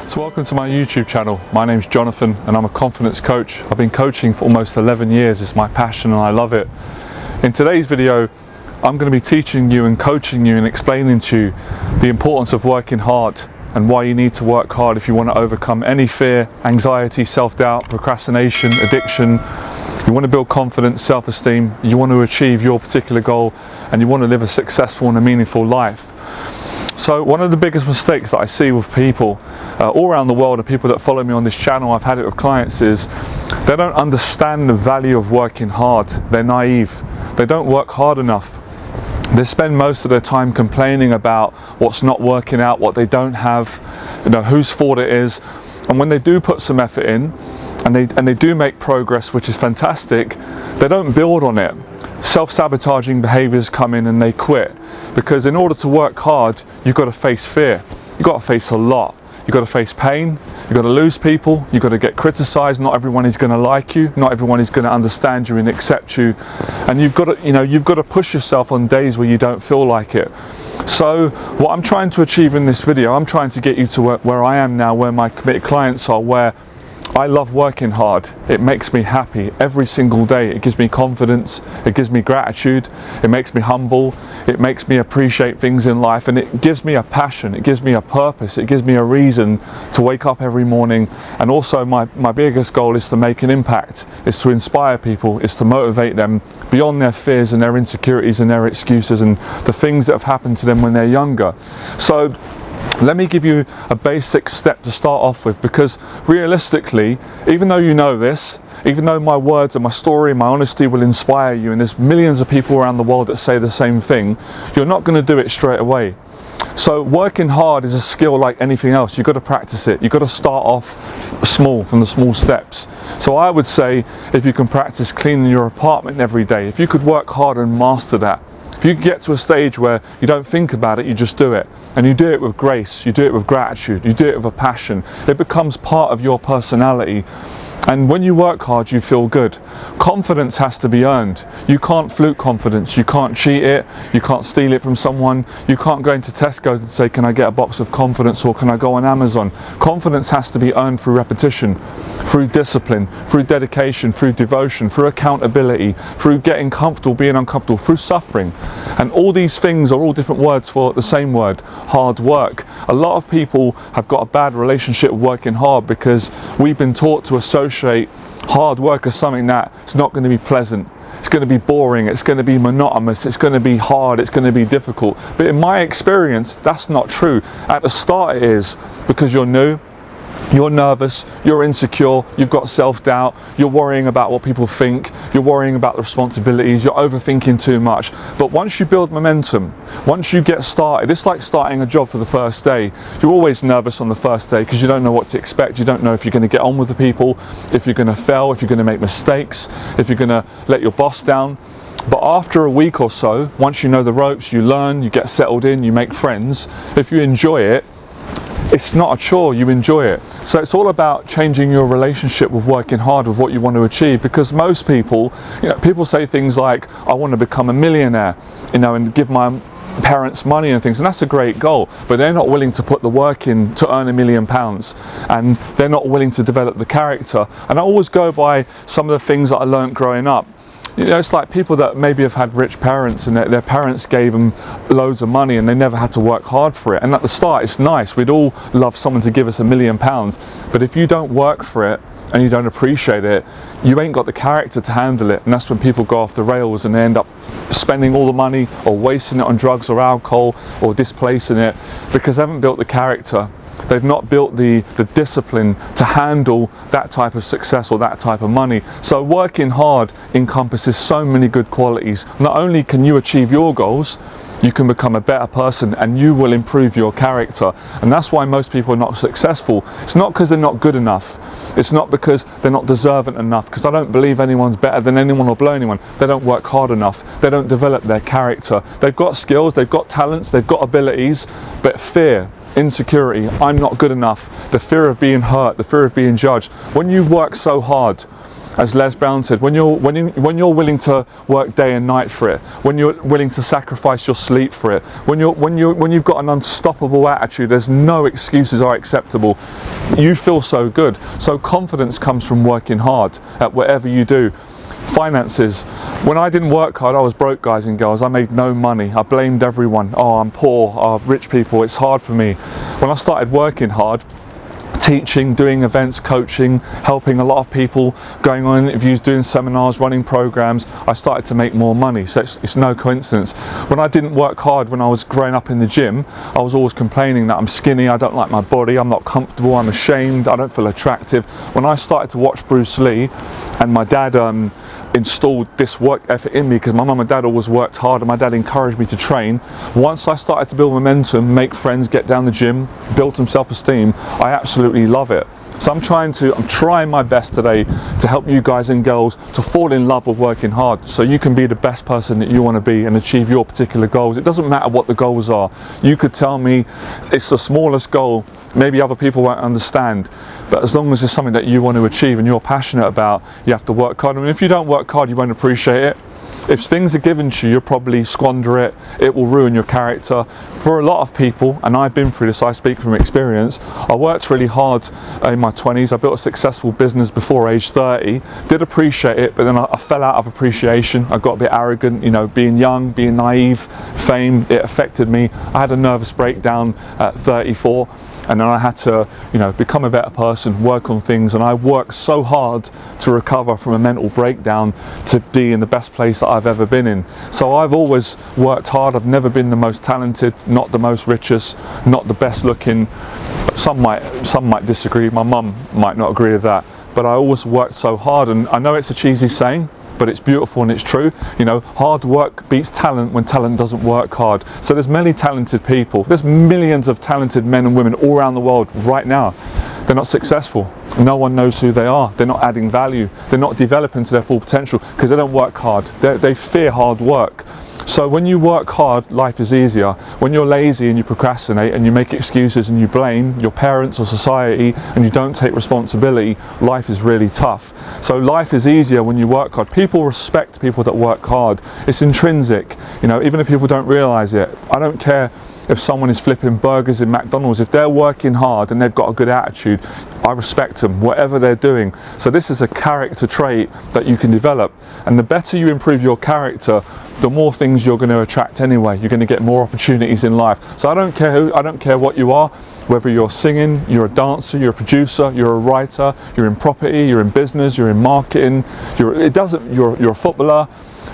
So welcome to my YouTube channel. My name's Jonathan and I'm a confidence coach. I've been coaching for almost 11 years. It's my passion and I love it. In today's video, I'm going to be teaching you and coaching you and explaining to you the importance of working hard and why you need to work hard if you want to overcome any fear, anxiety, self-doubt, procrastination, addiction. You want to build confidence, self-esteem, you want to achieve your particular goal and you want to live a successful and a meaningful life. So one of the biggest mistakes that I see with people all around the world and people that follow me on this channel, I've had it with clients, is they don't understand the value of working hard. They're naive. They don't work hard enough. They spend most of their time complaining about what's not working out, what they don't have, whose fault it is. And when they do put some effort in and they do make progress, which is fantastic, they don't build on it. Self-sabotaging behaviors come in and they quit, because in order to work hard you've got to face fear, you've got to face a lot, you've got to face pain, you've got to lose people, you've got to get criticized, not everyone is going to like you, not everyone is going to understand you and accept you, and you've got to push yourself on days where you don't feel like it. So what I'm trying to achieve in this video, I'm trying to get you to where I am now, where my committed clients are, where I love working hard. It makes me happy every single day. It gives me confidence, it gives me gratitude, it makes me humble, it makes me appreciate things in life, and it gives me a passion, it gives me a purpose, it gives me a reason to wake up every morning. And also my biggest goal is to make an impact, is to inspire people, is to motivate them beyond their fears and their insecurities and their excuses and the things that have happened to them when they're younger. So let me give you a basic step to start off with, because realistically, even though you know this, even though my words and my story and my honesty will inspire you, and there's millions of people around the world that say the same thing, you're not going to do it straight away. So working hard is a skill like anything else. You've got to practice it. You've got to start off small, from the small steps. So I would say, if you can practice cleaning your apartment every day, if you could work hard and master that, if you get to a stage where you don't think about it, you just do it, and you do it with grace, you do it with gratitude, you do it with a passion, it becomes part of your personality. And when you work hard, you feel good. Confidence has to be earned. You can't fluke confidence. You can't cheat it. You can't steal it from someone. You can't go into Tesco and say, can I get a box of confidence, or can I go on Amazon? Confidence has to be earned through repetition, through discipline, through dedication, through devotion, through accountability, through getting comfortable, being uncomfortable, through suffering. And all these things are all different words for the same word, hard work. A lot of people have got a bad relationship with working hard because we've been taught to associate hard work as something that's not going to be pleasant. It's going to be boring, it's going to be monotonous, it's going to be hard, it's going to be difficult. But in my experience, that's not true. At the start it is, because you're new, you're nervous, you're insecure, you've got self-doubt, you're worrying about what people think, you're worrying about the responsibilities, you're overthinking too much. But once you build momentum, once you get started, it's like starting a job for the first day. You're always nervous on the first day because you don't know what to expect, you don't know if you're going to get on with the people, if you're going to fail, if you're going to make mistakes, if you're going to let your boss down. But after a week or so, once you know the ropes, you learn, you get settled in, you make friends, if you enjoy it, it's not a chore, you enjoy it. So it's all about changing your relationship with working hard, with what you want to achieve, because most people, people say things like, I want to become a millionaire, and give my parents money and things, and that's a great goal, but they're not willing to put the work in to earn £1 million, and they're not willing to develop the character. And I always go by some of the things that I learned growing up. It's like people that maybe have had rich parents and their parents gave them loads of money and they never had to work hard for it. And at the start it's nice, we'd all love someone to give us £1 million, but if you don't work for it and you don't appreciate it, you ain't got the character to handle it. And that's when people go off the rails and they end up spending all the money or wasting it on drugs or alcohol or displacing it, because they haven't built the character. They've not built the discipline to handle that type of success or that type of money. So working hard encompasses so many good qualities. Not only can you achieve your goals, you can become a better person and you will improve your character. And that's why most people are not successful. It's not because they're not good enough. It's not because they're not deserving enough, because I don't believe anyone's better than anyone or below anyone. They don't work hard enough. They don't develop their character. They've got skills, they've got talents, they've got abilities, but fear, insecurity, I'm not good enough, the fear of being hurt, the fear of being judged. When you work so hard As Les Brown said, when you're willing to work day and night for it, when you're willing to sacrifice your sleep for it, when you've got an unstoppable attitude, there's no excuses are acceptable. You feel so good. So confidence comes from working hard at whatever you do. Finances. When I didn't work hard, I was broke, guys and girls. I made no money. I blamed everyone. Oh, I'm poor. Oh, rich people. It's hard for me. When I started working hard, teaching, doing events, coaching, helping a lot of people, going on interviews, doing seminars, running programs, I started to make more money. So it's no coincidence. When I didn't work hard when I was growing up in the gym, I was always complaining that I'm skinny, I don't like my body, I'm not comfortable, I'm ashamed, I don't feel attractive. When I started to watch Bruce Lee, and my dad installed this work effort in me, because my mum and dad always worked hard and my dad encouraged me to train. Once I started to build momentum, make friends, get down the gym, build some self-esteem, I absolutely love it. So I'm trying my best today to help you guys and girls to fall in love with working hard, so you can be the best person that you want to be and achieve your particular goals. It doesn't matter what the goals are. You could tell me it's the smallest goal, maybe other people won't understand, but as long as it's something that you want to achieve and you're passionate about, you have to work hard. I mean, if you don't work hard, you won't appreciate it. If things are given to you, you'll probably squander it. It will ruin your character. For a lot of people, and I've been through this, I speak from experience, I worked really hard in my 20s. I built a successful business before age 30. Did appreciate it, but then I fell out of appreciation. I got a bit arrogant, you know, being young, being naive, fame, it affected me. I had a nervous breakdown at 34. And then I had to, you know, become a better person, work on things, and I worked so hard to recover from a mental breakdown to be in the best place that I've ever been in. So I've always worked hard. I've never been the most talented, not the most richest, not the best looking. Some might disagree. My mum might not agree with that. But I always worked so hard, and I know it's a cheesy saying, but it's beautiful and it's true. You know, hard work beats talent when talent doesn't work hard. So there's many talented people. There's millions of talented men and women all around the world right now. They're not successful. No one knows who they are. They're not adding value. They're not developing to their full potential because they don't work hard. They fear hard work. So when you work hard, life is easier. When you're lazy and you procrastinate and you make excuses and you blame your parents or society and you don't take responsibility, life is really tough. So life is easier when you work hard. People respect people that work hard. It's intrinsic, you know, even if people don't realize it. I don't care if someone is flipping burgers in McDonald's. If they're working hard and they've got a good attitude, I respect them, whatever they're doing. So this is a character trait that you can develop. And the better you improve your character, the more things you're going to attract anyway. You're going to get more opportunities in life. So I don't care what you are, whether you're singing, you're a dancer, you're a producer, you're a writer, you're in property, you're in business, you're in marketing, you're a footballer.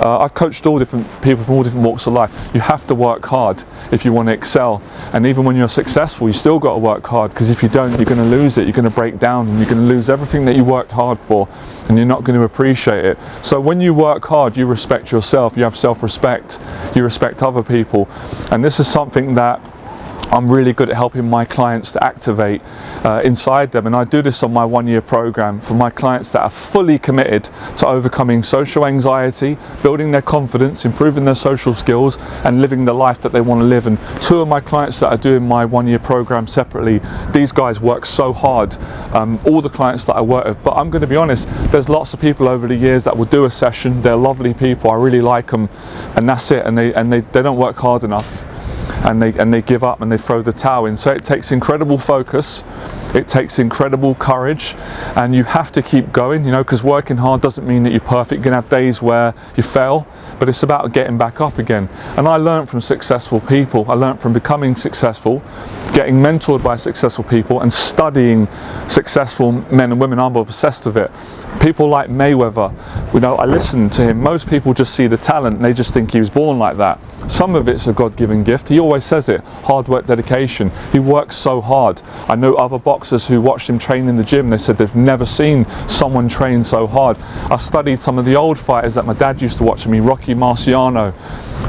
I've coached all different people from all different walks of life. You have to work hard if you want to excel. And even when you're successful, you still got to work hard, because if you don't, you're going to lose it. You're going to break down and you're going to lose everything that you worked hard for, and you're not going to appreciate it. So when you work hard, you respect yourself, you have self-respect, you respect other people. And this is something that I'm really good at helping my clients to activate inside them, and I do this on my 1-year program for my clients that are fully committed to overcoming social anxiety, building their confidence, improving their social skills, and living the life that they want to live. And 2 of my clients that are doing my 1-year program separately, these guys work so hard, all the clients that I work with. But I'm going to be honest, there's lots of people over the years that will do a session, they're lovely people, I really like them, and that's it, and they don't work hard enough. And they give up and they throw the towel in. So it takes incredible focus, it takes incredible courage, and you have to keep going, you know, because working hard doesn't mean that you're perfect. You're going to have days where you fail, but it's about getting back up again. And I learned from successful people. I learned from becoming successful, getting mentored by successful people, and studying successful men and women. I'm obsessed with it. People like Mayweather, you know, I listen to him. Most people just see the talent and they just think he was born like that. Some of it's a God-given gift. He always says it, hard work, dedication. He works so hard. I know other boxers who watched him train in the gym, they said they've never seen someone train so hard. I studied some of the old fighters that my dad used to watch me, Rocky Marciano.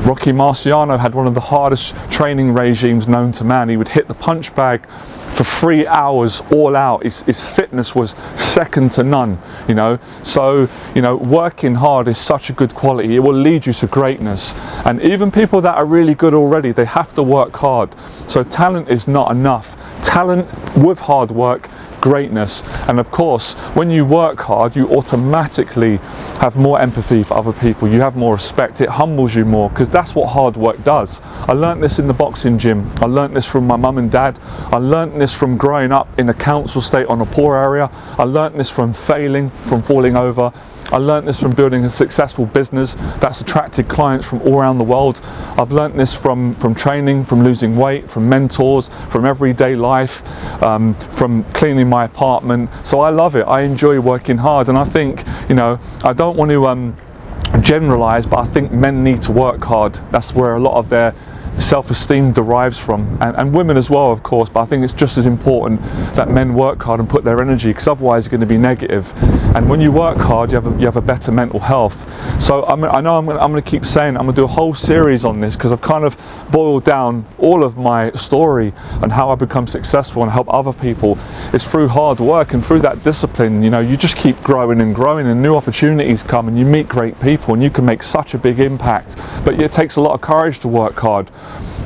Rocky Marciano had one of the hardest training regimes known to man. He would hit the punch bag for 3 hours all out. His fitness was second to none, you know. So, you know, working hard is such a good quality. It will lead you to greatness. And even people that are really good already, they have to work hard. So talent is not enough. Talent with hard work greatness. And of course, when you work hard, you automatically have more empathy for other people. You have more respect. It humbles you more, because that's what hard work does. I learnt this in the boxing gym. I learnt this from my mum and dad. I learnt this from growing up in a council estate on a poor area. I learnt this from failing, from falling over. I learnt this from building a successful business that's attracted clients from all around the world. I've learnt this from training, from losing weight, from mentors, from everyday life, from cleaning my apartment. So I love it. I enjoy working hard, and I think, you know, I don't want to generalize, but I think men need to work hard. That's where a lot of their self-esteem derives from, and women as well, of course, but I think it's just as important that men work hard and put their energy, because otherwise it's going to be negative. And when you work hard, you have a better mental health. So I know I'm going to keep saying I'm going to do a whole series on this, because I've kind of boiled down all of my story and how I become successful and help other people. It's through hard work and through that discipline. You know, you just keep growing and growing, and new opportunities come, and you meet great people, and you can make such a big impact. But it takes a lot of courage to work hard.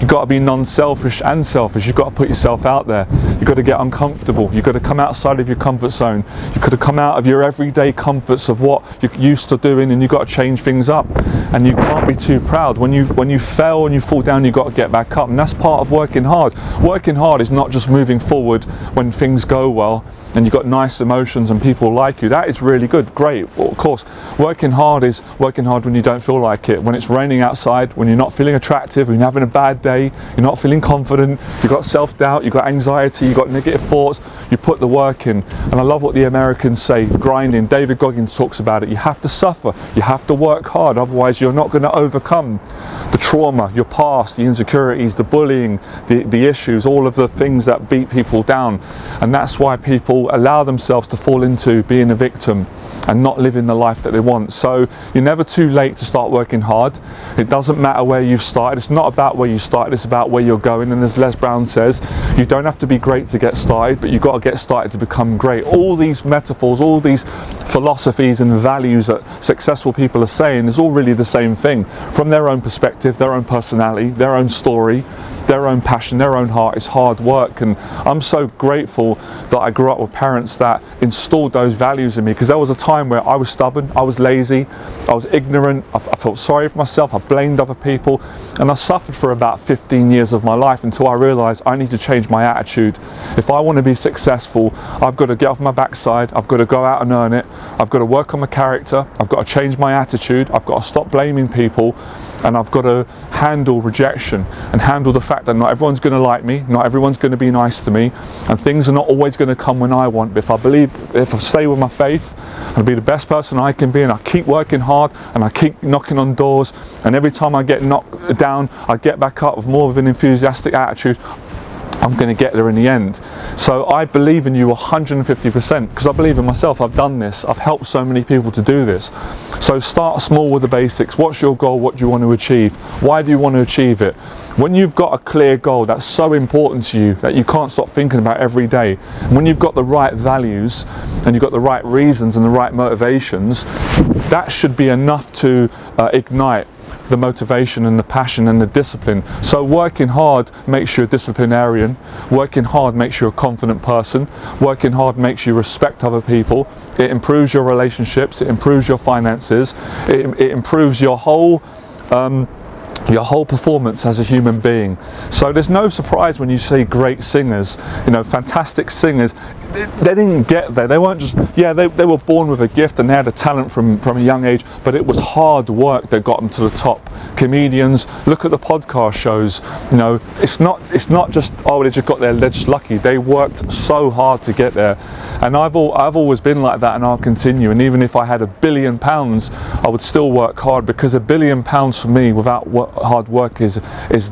You've got to be non-selfish and selfish. You've got to put yourself out there. You've got to get uncomfortable. You've got to come outside of your comfort zone. You've got to come out of your everyday comforts of what you're used to doing, and you've got to change things up. And you can't be too proud. When you fail and you fall down, you've got to get back up. And that's part of working hard. Working hard is not just moving forward when things go well and you've got nice emotions and people like you. That is really good, great. Well, of course, working hard is working hard when you don't feel like it, when it's raining outside, when you're not feeling attractive, when you're having a bad day, you're not feeling confident, you've got self-doubt, you've got anxiety, you've got negative thoughts, you put the work in. And I love what the Americans say, grinding. David Goggins talks about it. You have to suffer, you have to work hard, otherwise you're not going to overcome the trauma, your past, the insecurities, the bullying, the issues, all of the things that beat people down. And that's why people allow themselves to fall into being a victim and not living the life that they want. So you're never too late to start working hard. It doesn't matter where you've started. It's not about where you started, it's about where you're going. And as Les Brown says, you don't have to be great to get started, but you've got to get started to become great. All these metaphors, all these philosophies and values that successful people are saying is all really the same thing, from their own perspective, their own personality, their own story, their own passion, their own heart. Is hard work. And I'm so grateful that I grew up with parents that installed those values in me, because there was a time where I was stubborn, I was lazy, I was ignorant, I felt sorry for myself, I blamed other people, and I suffered for about 15 years of my life until I realized I need to change my attitude. If I want to be successful, I've got to get off my backside, I've got to go out and earn it, I've got to work on my character, I've got to change my attitude, I've got to stop blaming people, and I've got to handle rejection and handle the fact that not everyone's going to like me, not everyone's going to be nice to me, and things are not always going to come when I want. But if I stay with my faith and be the best person I can be, and I keep working hard and I keep knocking on doors, and every time I get knocked down I get back up with more of an enthusiastic attitude, I'm going to get there in the end. So I believe in you 150%, because I believe in myself. I've done this, I've helped so many people to do this. So start small with the basics. What's your goal? What do you want to achieve? Why do you want to achieve it? When you've got a clear goal that's so important to you that you can't stop thinking about every day, when you've got the right values and you've got the right reasons and the right motivations, that should be enough to ignite the motivation and the passion and the discipline. So working hard makes you a disciplinarian. Working hard makes you a confident person. Working hard makes you respect other people. It improves your relationships. It improves your finances. It improves your whole performance as a human being. So there's no surprise when you see great singers, you know, fantastic singers. They didn't get there. They weren't just, they were born with a gift and they had a talent from a young age, but it was hard work that got them to the top. Comedians, look at the podcast shows, you know, it's not just, oh, they just got there, they're just lucky. They worked so hard to get there. And I've always been like that, and I'll continue. And even if I had £1 billion, I would still work hard, because £1 billion for me without hard work is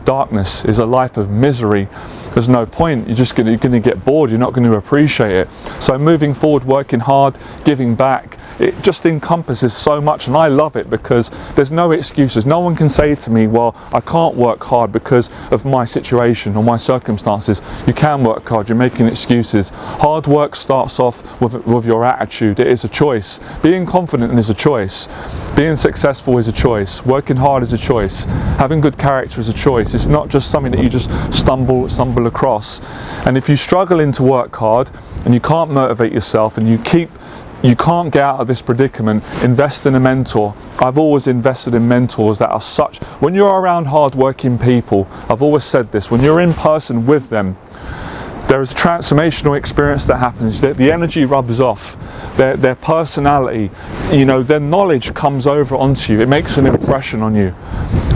darkness, is a life of misery. There's no point. You're going to get bored. You're not going to appreciate it. So moving forward, working hard, giving back it just encompasses so much, and I love it because there's no excuses. No one can say to me, well, I can't work hard because of my situation or my circumstances. You can work hard, you're making excuses. Hard work starts off with your attitude. It is a choice. Being confident is a choice. Being successful is a choice. Working hard is a choice. Having good character is a choice. It's not just something that you just stumble across. And if you're struggling to work hard and you can't motivate yourself and you can't get out of this predicament, invest in a mentor. I've always invested in mentors that are such, when you're around hard-working people, I've always said this, when you're in person with them, there is a transformational experience that happens. The energy rubs off. Their personality, you know, their knowledge comes over onto you. It makes an impression on you,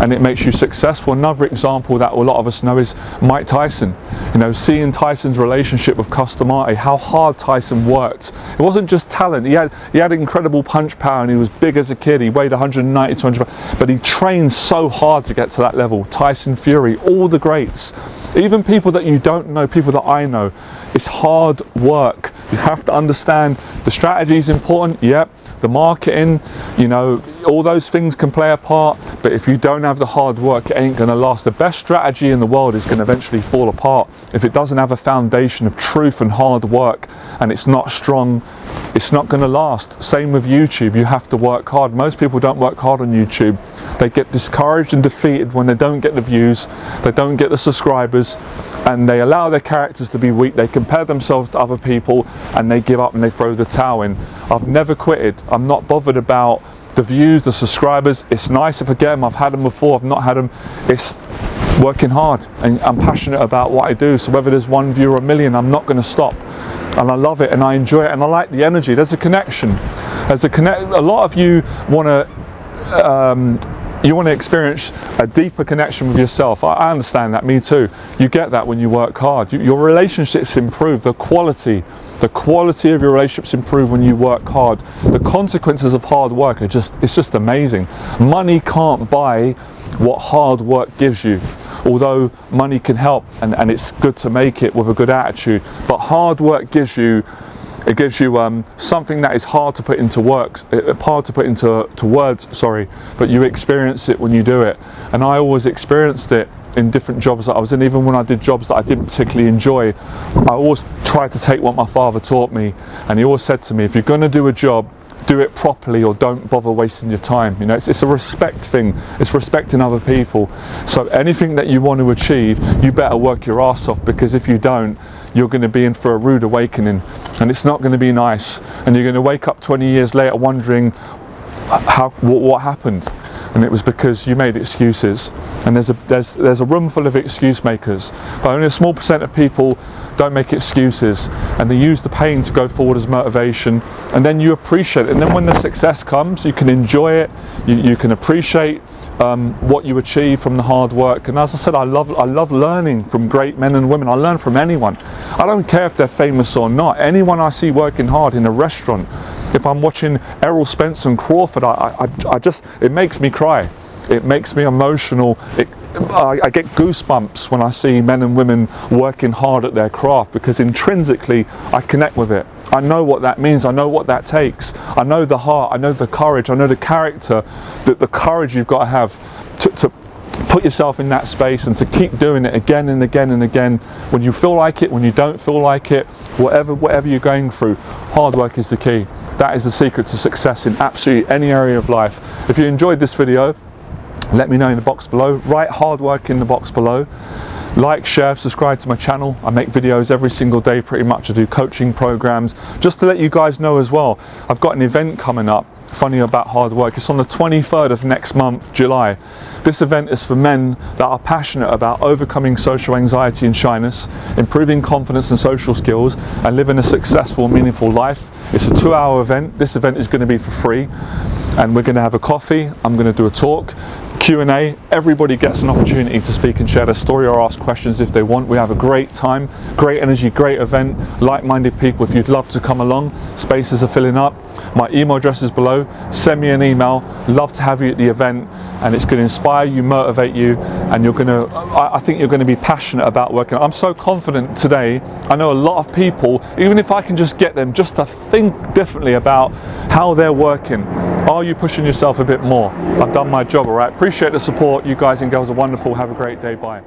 and it makes you successful. Another example that a lot of us know is Mike Tyson. You know, seeing Tyson's relationship with Customati, how hard Tyson worked. It wasn't just talent. He had incredible punch power, and he was big as a kid. He weighed 190, 200, but he trained so hard to get to that level. Tyson Fury, all the greats. Even people that you don't know, people that I know, it's hard work. You have to understand the strategy is important, yep. The marketing, you know, all those things can play a part, but if you don't have the hard work, it ain't going to last. The best strategy in the world is going to eventually fall apart if it doesn't have a foundation of truth and hard work, and it's not strong. It's not going to last. Same with YouTube. You have to work hard. Most people don't work hard on YouTube. They get discouraged and defeated when they don't get the views, they don't get the subscribers, and they allow their characters to be weak. They compare themselves to other people and they give up and they throw the towel in. I've never quitted. I'm not bothered about the views, the subscribers. It's nice if I get them. I've had them before, I've not had them. It's working hard, and I'm passionate about what I do. So whether there's 1 view or 1 million, I'm not going to stop. And I love it and I enjoy it and I like the energy. There's a connection. A lot of you want to experience a deeper connection with yourself. I understand that, me too. You get that when you work hard. Your relationships improve. The quality of your relationships improve when you work hard. The consequences of hard work are it's just amazing. Money can't buy what hard work gives you. Although money can help, and it's good to make it with a good attitude, but hard work gives you something that is hard to put into words, but you experience it when you do it. And I always experienced it in different jobs that I was in. Even when I did jobs that I didn't particularly enjoy, I always tried to take what my father taught me, and he always said to me, if you're going to do a job, do it properly, or don't bother wasting your time. You know, it's a respect thing. It's respecting other people. So anything that you want to achieve, you better work your ass off, because if you don't, you're going to be in for a rude awakening, and it's not going to be nice. And you're going to wake up 20 years later wondering what happened. And it was because you made excuses. And there's a room full of excuse makers, but only a small percent of people don't make excuses, and they use the pain to go forward as motivation, and then you appreciate it. And then when the success comes, you can enjoy it. You can appreciate what you achieve from the hard work. And as I said, I love learning from great men and women. I learn from anyone. I don't care if they're famous or not. Anyone I see working hard in a restaurant, if I'm watching Errol Spence and Crawford, it makes me cry. It makes me emotional. I get goosebumps when I see men and women working hard at their craft, because intrinsically I connect with it. I know what that means. I know what that takes. I know the heart. I know the courage. I know the character. The courage you've got to have to put yourself in that space and to keep doing it again and again and again. When you feel like it, when you don't feel like it, whatever you're going through, hard work is the key. That is the secret to success in absolutely any area of life. If you enjoyed this video, let me know in the box below. Write hard work in the box below. Like, share, subscribe to my channel. I make videos every single day pretty much. I do coaching programs. Just to let you guys know as well, I've got an event coming up, funny about hard work. It's on the 23rd of next month, July. This event is for men that are passionate about overcoming social anxiety and shyness, improving confidence and social skills, and living a successful, meaningful life. It's a 2-hour event. This event is going to be for free, and we're going to have a coffee. I'm going to do a talk, Q&A. Everybody gets an opportunity to speak and share their story or ask questions if they want. We have a great time, great energy, great event, like-minded people. If you'd love to come along, spaces are filling up. My email address is below. Send me an email. Love to have you at the event. and it's going to inspire you, motivate you, and I think you're going to be passionate about working. I'm so confident today. I know a lot of people, even if I can just get them just to think differently about how they're working. Are you pushing yourself a bit more? I've done my job, all right? Appreciate the support. You guys and girls are wonderful. Have a great day. Bye.